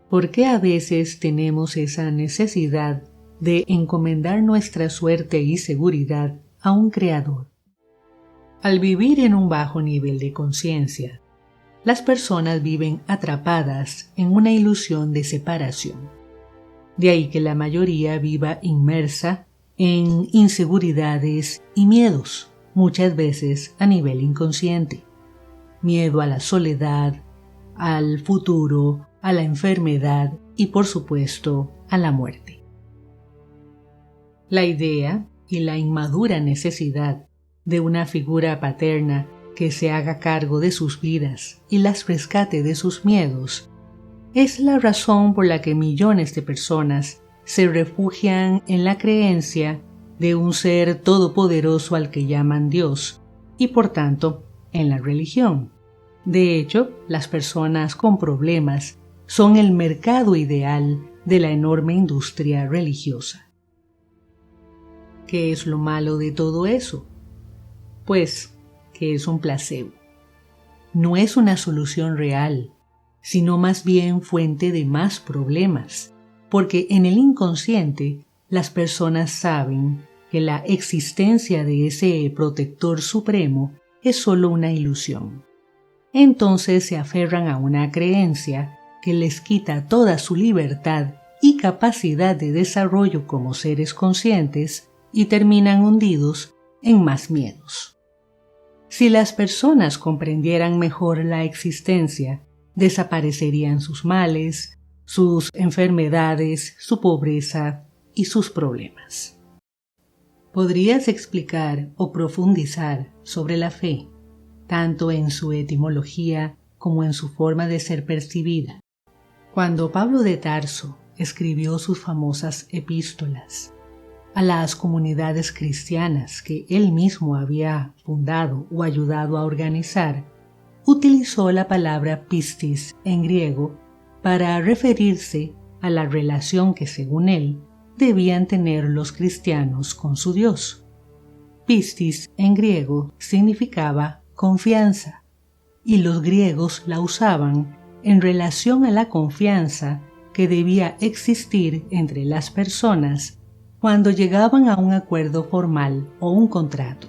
¿Por qué a veces tenemos esa necesidad de encomendar nuestra suerte y seguridad a un creador? Al vivir en un bajo nivel de conciencia, las personas viven atrapadas en una ilusión de separación. De ahí que la mayoría viva inmersa en inseguridades y miedos, muchas veces a nivel inconsciente. Miedo a la soledad, al futuro, a la enfermedad y, por supuesto, a la muerte. La idea y la inmadura necesidad de una figura paterna que se haga cargo de sus vidas y las rescate de sus miedos es la razón por la que millones de personas se refugian en la creencia de un ser todopoderoso al que llaman Dios y, por tanto, en la religión. De hecho, las personas con problemas son el mercado ideal de la enorme industria religiosa. ¿Qué es lo malo de todo eso? Pues que es un placebo. No es una solución real, sino más bien fuente de más problemas, porque en el inconsciente las personas saben que la existencia de ese protector supremo es solo una ilusión. Entonces se aferran a una creencia que les quita toda su libertad y capacidad de desarrollo como seres conscientes y terminan hundidos en más miedos. Si las personas comprendieran mejor la existencia, desaparecerían sus males, sus enfermedades, su pobreza y sus problemas. ¿Podrías explicar o profundizar sobre la fe, tanto en su etimología como en su forma de ser percibida? Cuando Pablo de Tarso escribió sus famosas epístolas a las comunidades cristianas que él mismo había fundado o ayudado a organizar, utilizó la palabra pistis en griego para referirse a la relación que, según él, debían tener los cristianos con su Dios. Pistis en griego significaba confianza, y los griegos la usaban en relación a la confianza que debía existir entre las personas cuando llegaban a un acuerdo formal o un contrato.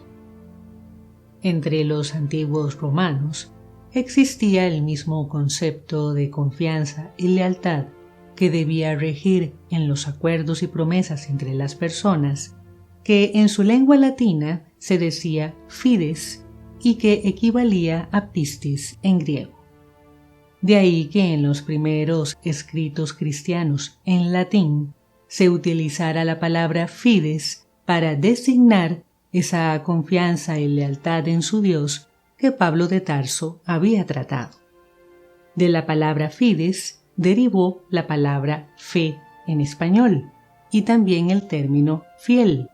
Entre los antiguos romanos existía el mismo concepto de confianza y lealtad que debía regir en los acuerdos y promesas entre las personas, que en su lengua latina se decía fides y que equivalía a pistis en griego. De ahí que en los primeros escritos cristianos en latín se utilizara la palabra fides para designar esa confianza y lealtad en su Dios que Pablo de Tarso había tratado. De la palabra fides derivó la palabra fe en español y también el término fiel,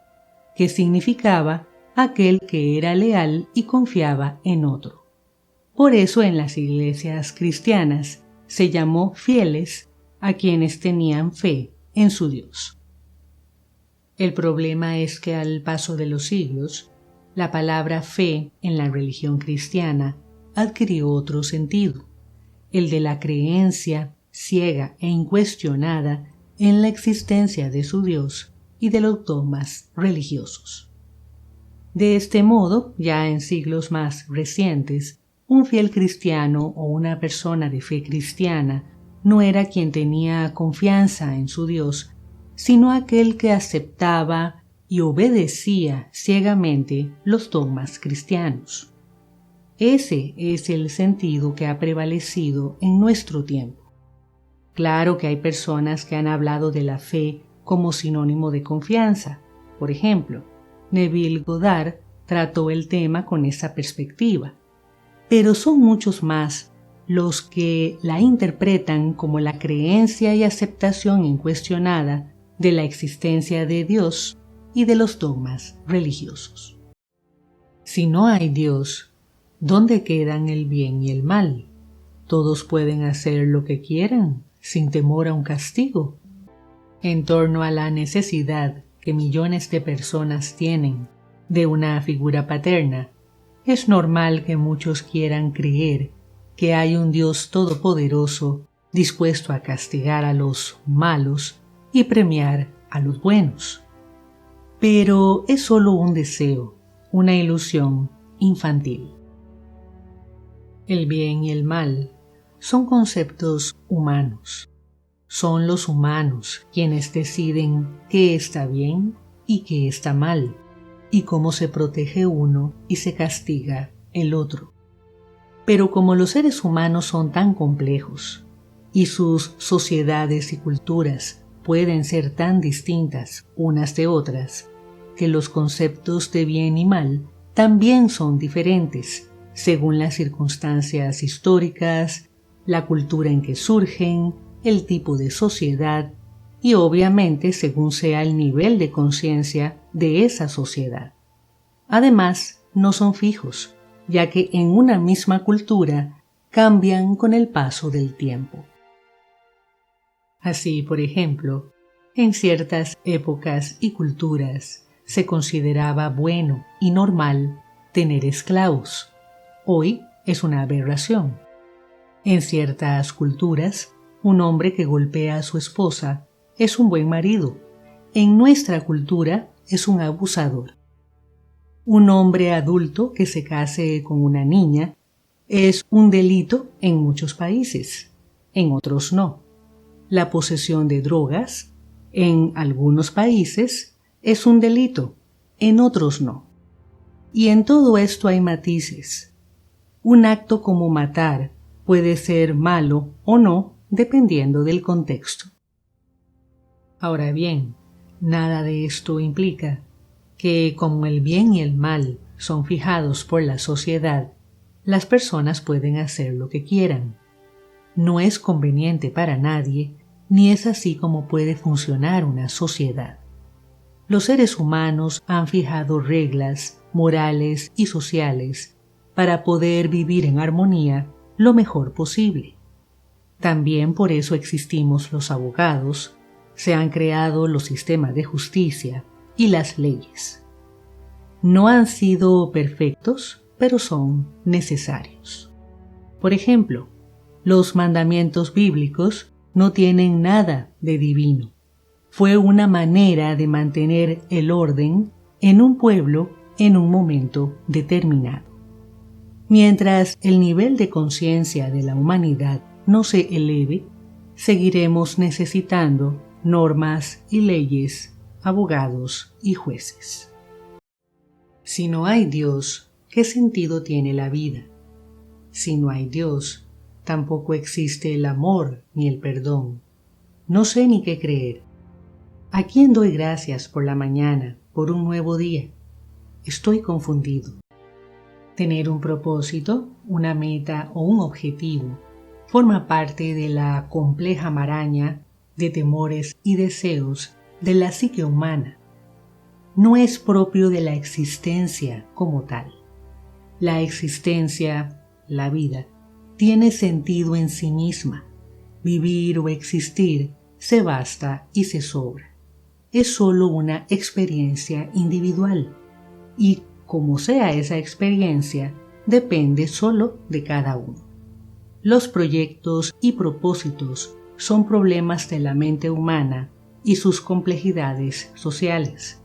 que significaba aquel que era leal y confiaba en otro. Por eso en las iglesias cristianas se llamó fieles a quienes tenían fe en su Dios. El problema es que al paso de los siglos, la palabra fe en la religión cristiana adquirió otro sentido, el de la creencia ciega e incuestionada en la existencia de su Dios y de los dogmas religiosos. De este modo, ya en siglos más recientes, un fiel cristiano o una persona de fe cristiana no era quien tenía confianza en su Dios, sino aquel que aceptaba y obedecía ciegamente los dogmas cristianos. Ese es el sentido que ha prevalecido en nuestro tiempo. Claro que hay personas que han hablado de la fe como sinónimo de confianza. Por ejemplo, Neville Goddard trató el tema con esa perspectiva. Pero son muchos más los que la interpretan como la creencia y aceptación incuestionada de la existencia de Dios y de los dogmas religiosos. Si no hay Dios, ¿dónde quedan el bien y el mal? Todos pueden hacer lo que quieran, sin temor a un castigo. en torno a la necesidad que millones de personas tienen de una figura paterna, es normal que muchos quieran creer que hay un Dios todopoderoso dispuesto a castigar a los malos y premiar a los buenos. Pero es solo un deseo, una ilusión infantil. El bien y el mal son conceptos humanos. Son los humanos quienes deciden qué está bien y qué está mal, y cómo se protege uno y se castiga el otro. Pero como los seres humanos son tan complejos, y sus sociedades y culturas pueden ser tan distintas unas de otras, que los conceptos de bien y mal también son diferentes según las circunstancias históricas, la cultura en que surgen, el tipo de sociedad y obviamente según sea el nivel de conciencia de esa sociedad. Además, no son fijos, ya que en una misma cultura cambian con el paso del tiempo. Así, por ejemplo, en ciertas épocas y culturas se consideraba bueno y normal tener esclavos. Hoy es una aberración. En ciertas culturas, un hombre que golpea a su esposa es un buen marido. En nuestra cultura es un abusador. Un hombre adulto que se case con una niña es un delito en muchos países, en otros no. La posesión de drogas, en algunos países, es un delito, en otros no. Y en todo esto hay matices. Un acto como matar puede ser malo o no, dependiendo del contexto. Ahora bien, nada de esto implica que, como el bien y el mal son fijados por la sociedad, las personas pueden hacer lo que quieran. No es conveniente para nadie, ni es así como puede funcionar una sociedad. Los seres humanos han fijado reglas morales y sociales para poder vivir en armonía lo mejor posible. También por eso existimos los abogados, se han creado los sistemas de justicia y las leyes. No han sido perfectos, pero son necesarios. Por ejemplo, los mandamientos bíblicos no tienen nada de divino. Fue una manera de mantener el orden en un pueblo en un momento determinado. Mientras el nivel de conciencia de la humanidad no se eleve, seguiremos necesitando normas y leyes, abogados y jueces. Si no hay Dios, ¿qué sentido tiene la vida? Si no hay Dios, tampoco existe el amor ni el perdón. No sé ni qué creer. ¿A quién doy gracias por la mañana, por un nuevo día? Estoy confundido. Tener un propósito, una meta o un objetivo forma parte de la compleja maraña de temores y deseos de la psique humana. No es propio de la existencia como tal. La existencia, la vida, tiene sentido en sí misma. Vivir o existir se basta y se sobra. Es solo una experiencia individual y, como sea esa experiencia, depende solo de cada uno. Los proyectos y propósitos son problemas de la mente humana y sus complejidades sociales.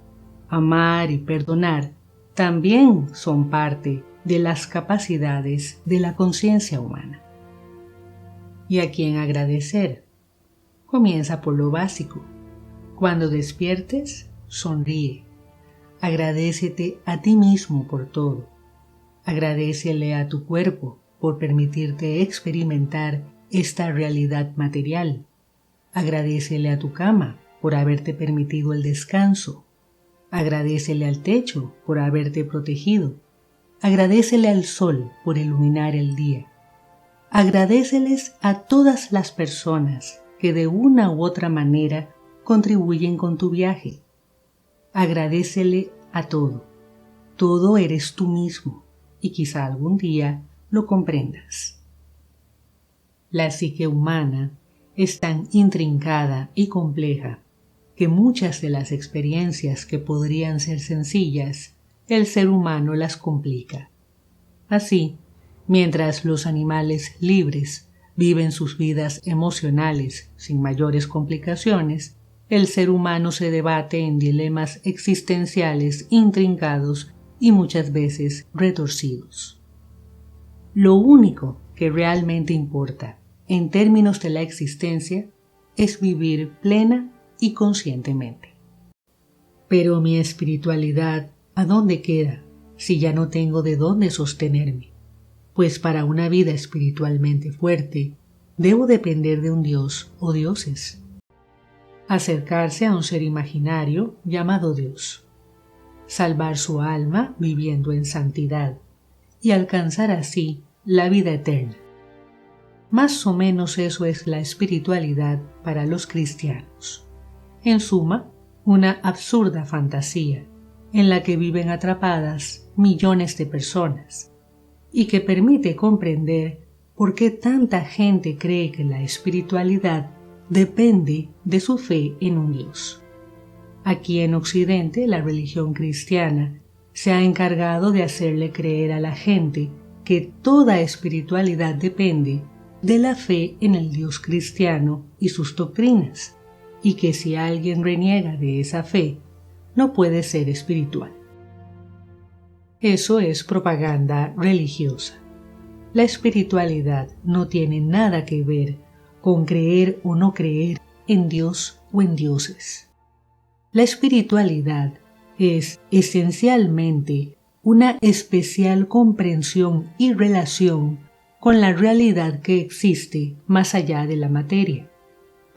Amar y perdonar también son parte de las capacidades de la conciencia humana. ¿Y a quién agradecer? Comienza por lo básico. Cuando despiertes, sonríe. Agradécete a ti mismo por todo. Agradécele a tu cuerpo por permitirte experimentar esta realidad material. Agradécele a tu cama por haberte permitido el descanso. Agradécele al techo por haberte protegido. Agradécele al sol por iluminar el día. Agradéceles a todas las personas que de una u otra manera contribuyen con tu viaje. Agradécele a todo. Todo eres tú mismo y quizá algún día lo comprendas. La psique humana es tan intrincada y compleja que muchas de las experiencias que podrían ser sencillas, el ser humano las complica. Así, mientras los animales libres viven sus vidas emocionales sin mayores complicaciones, el ser humano se debate en dilemas existenciales intrincados y muchas veces retorcidos. Lo único que realmente importa en términos de la existencia es vivir plena y conscientemente. Pero mi espiritualidad, ¿a dónde queda si ya no tengo de dónde sostenerme? Pues para una vida espiritualmente fuerte, debo depender de un dios o dioses. Acercarse a un ser imaginario llamado Dios, salvar su alma viviendo en santidad y alcanzar así la vida eterna. Más o menos eso es la espiritualidad para los cristianos. En suma, una absurda fantasía en la que viven atrapadas millones de personas y que permite comprender por qué tanta gente cree que la espiritualidad depende de su fe en un Dios. Aquí en Occidente, la religión cristiana se ha encargado de hacerle creer a la gente que toda espiritualidad depende de la fe en el Dios cristiano y sus doctrinas, y que si alguien reniega de esa fe, no puede ser espiritual. Eso es propaganda religiosa. La espiritualidad no tiene nada que ver con creer o no creer en Dios o en dioses. La espiritualidad es esencialmente una especial comprensión y relación con la realidad que existe más allá de la materia.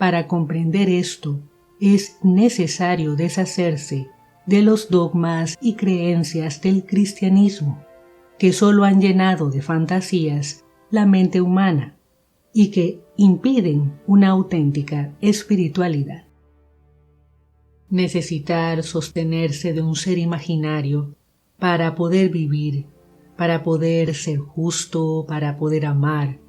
Para comprender esto, es necesario deshacerse de los dogmas y creencias del cristianismo, que solo han llenado de fantasías la mente humana y que impiden una auténtica espiritualidad. Necesitar sostenerse de un ser imaginario para poder vivir, para poder ser justo, para poder amar,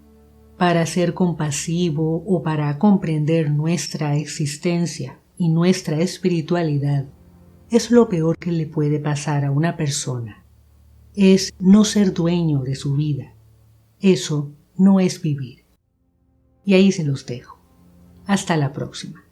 para ser compasivo o para comprender nuestra existencia y nuestra espiritualidad, es lo peor que le puede pasar a una persona. Es no ser dueño de su vida. Eso no es vivir. Y ahí se los dejo. Hasta la próxima.